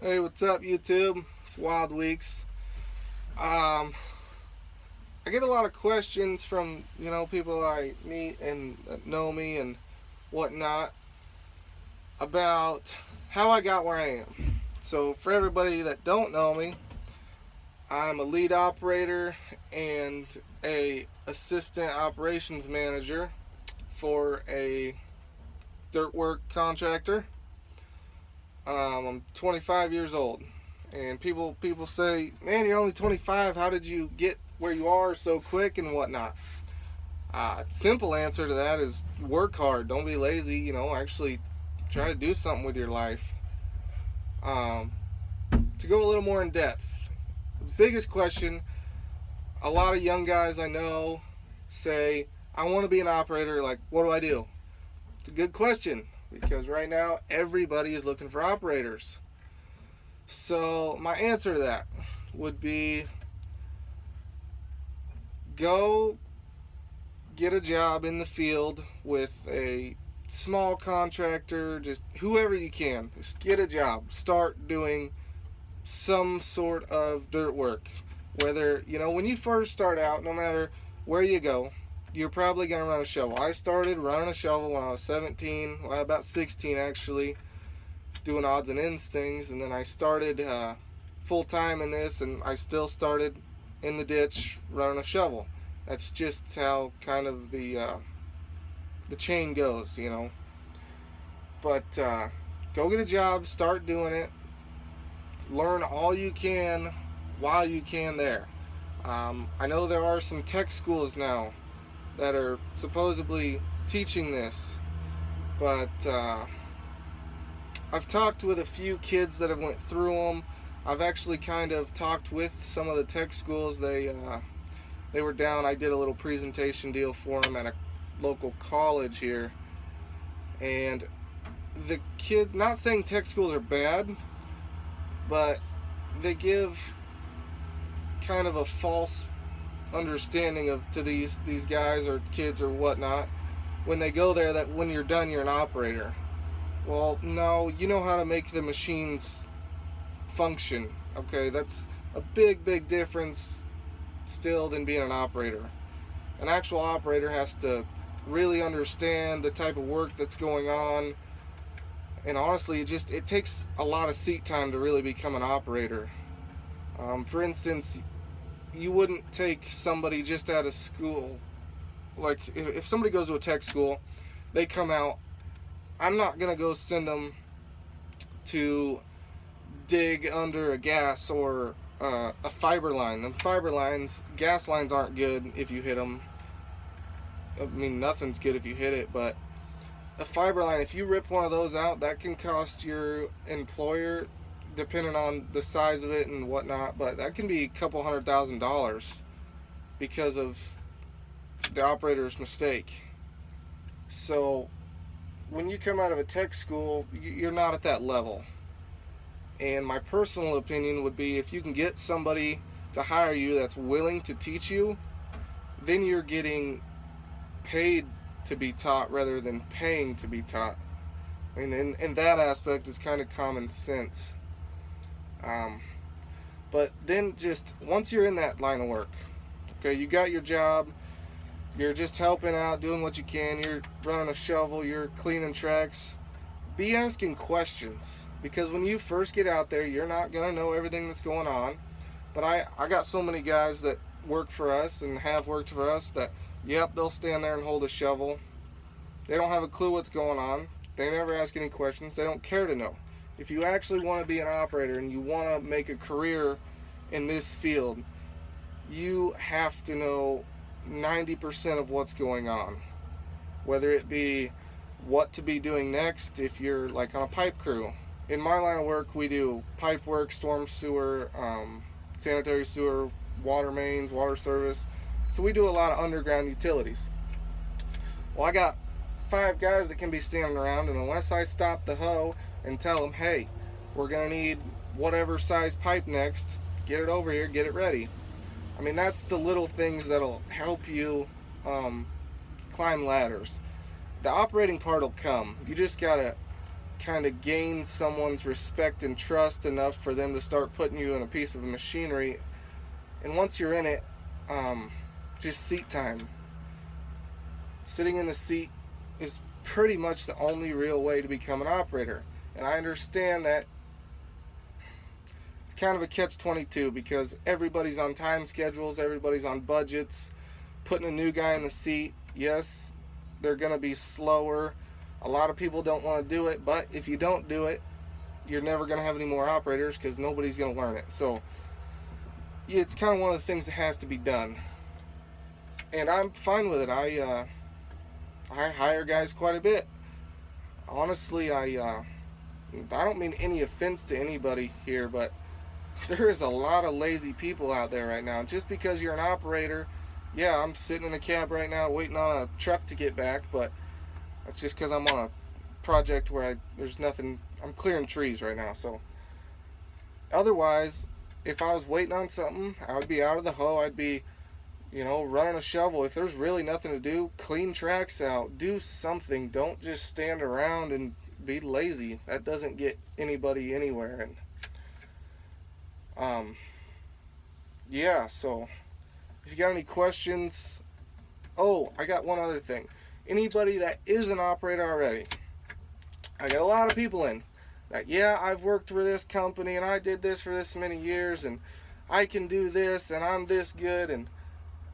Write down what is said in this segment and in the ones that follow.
Hey, what's up, YouTube? It's Wild Weeks. Um, I get a lot of questions from people I meet and that know me and whatnot about how I got where I am. So, for everybody that don't know me, I'm a lead operator and a assistant operations manager for a dirt work contractor. I'm 25 years old, and people say, "Man, you're only 25. How did you get where you are so quick and whatnot?" Simple answer to that is work hard. Don't be lazy. Actually try to do something with your life. Um, to go a little more in depth, the biggest question a lot of young guys I know say, "I want to be an operator. Like, what do I do?" It's a good question because right now everybody is looking for operators. So my answer to that would be go get a job in the field with a small contractor, just whoever you can. Just get a job. Start doing some sort of dirt work. Whether, when you first start out, no matter where you go, you're probably going to run a shovel. I started running a shovel when I was 17, well, about 16 actually, doing odds and ends things, and then I started full time in this, and I still started in the ditch running a shovel. That's just how kind of the chain goes. But go get a job, start doing it, learn all you can while you can there. I know there are some tech schools now that are supposedly teaching this, but I've talked with a few kids that have went through them. I've actually kind of talked with some of the tech schools. They were down. I did a little presentation deal for them at a local college here, and the kids. Not saying tech schools are bad, but they give kind of a false understanding of to these guys or kids or whatnot when they go there that when you're done you're an operator. Well, no, you know how to make the machines function. Okay, that's a big difference still than being an operator. An actual operator has to really understand the type of work that's going on, and honestly it takes a lot of seat time to really become an operator. For instance, you wouldn't take somebody just out of school. Like, if somebody goes to a tech school, they come out, I'm not going to go send them to dig under a gas or a fiber line. The fiber lines, gas lines aren't good if you hit them. I mean, nothing's good if you hit it, but a fiber line, if you rip one of those out, that can cost your employer, depending on the size of it and whatnot, but that can be a couple $100,000 because of the operator's mistake. So when you come out of a tech school, you're not at that level. And my personal opinion would be if you can get somebody to hire you that's willing to teach you, then you're getting paid to be taught rather than paying to be taught. I mean, in that aspect, it's kind of common sense. Um, but then just once you're in that line of work, okay, you got your job, you're just helping out, doing what you can, you're running a shovel, you're cleaning tracks, be asking questions. Because when you first get out there, you're not going to know everything that's going on. But I got so many guys that work for us and have worked for us that, yep, they'll stand there and hold a shovel. They don't have a clue what's going on. They never ask any questions. They don't care to know. If you actually want to be an operator and you want to make a career in this field, you have to know 90% of what's going on. Whether it be what to be doing next if you're like on a pipe crew. In my line of work, we do pipe work, storm sewer, sanitary sewer, water mains, water service. So we do a lot of underground utilities. Well, I got 5 guys that can be standing around, and unless I stop the hoe and tell them, hey, we're going to need whatever size pipe next, get it over here, get it ready. I mean, that's the little things that'll help you climb ladders. The operating part will come. You just gotta kind of gain someone's respect and trust enough for them to start putting you in a piece of machinery. And once you're in it, just seat time. Sitting in the seat is pretty much the only real way to become an operator. And I understand that it's kind of a catch-22 because everybody's on time schedules, everybody's on budgets. Putting a new guy in the seat, yes, they're going to be slower. A lot of people don't want to do it, but if you don't do it, you're never going to have any more operators because nobody's going to learn it. So it's kind of one of the things that has to be done. And I'm fine with it. I hire guys quite a bit. Honestly, I don't mean any offense to anybody here, but there is a lot of lazy people out there right now. Just because you're an operator, yeah, I'm sitting in a cab right now waiting on a truck to get back, but that's just because I'm on a project where there's nothing. I'm clearing trees right now. So otherwise, if I was waiting on something, I would be out of the hoe. I'd be, running a shovel. If there's really nothing to do, clean tracks out. Do something. Don't just stand around and be lazy. That doesn't get anybody anywhere. And yeah, so if you got any questions, I got one other thing. Anybody that is an operator already, I got a lot of people in that, yeah, I've worked for this company and I did this for this many years and I can do this and I'm this good, and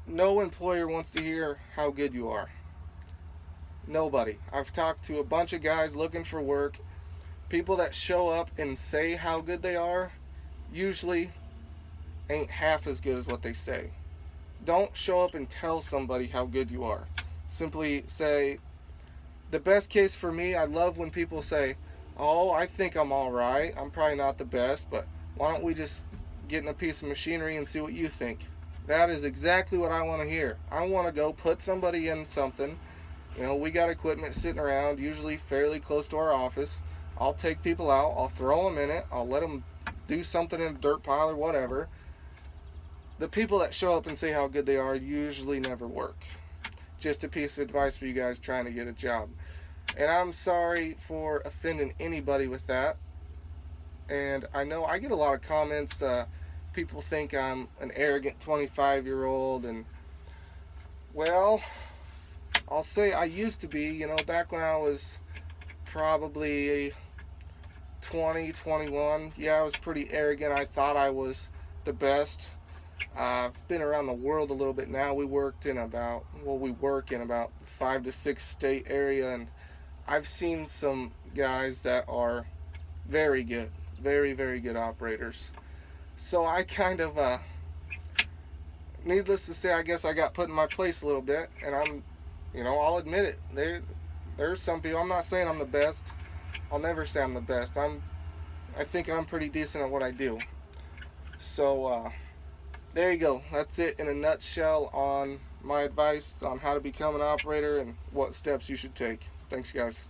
no employer wants to hear how good you are. Nobody. I've talked to a bunch of guys looking for work. People that show up and say how good they are usually ain't half as good as what they say. Don't show up and tell somebody how good you are. Simply say, the best case for me, I love when people say, oh, I think I'm all right. I'm probably not the best, but why don't we just get in a piece of machinery and see what you think? That is exactly what I want to hear. I want to go put somebody in something. We got equipment sitting around, usually fairly close to our office. I'll take people out. I'll throw them in it. I'll let them do something in a dirt pile or whatever. The people that show up and say how good they are usually never work. Just a piece of advice for you guys trying to get a job. And I'm sorry for offending anybody with that. And I know I get a lot of comments. People think I'm an arrogant 25-year-old. And, well, I'll say I used to be, back when I was probably 20, 21. Yeah, I was pretty arrogant. I thought I was the best. I've been around the world a little bit now. We work in about 5 to 6 state area, and I've seen some guys that are very good, very, very good operators. So I kind of, needless to say, I guess I got put in my place a little bit, and I'll admit it. There's some people, I'm not saying I'm the best. I'll never say I'm the best. I think I'm pretty decent at what I do. So, there you go. That's it in a nutshell on my advice on how to become an operator and what steps you should take. Thanks, guys.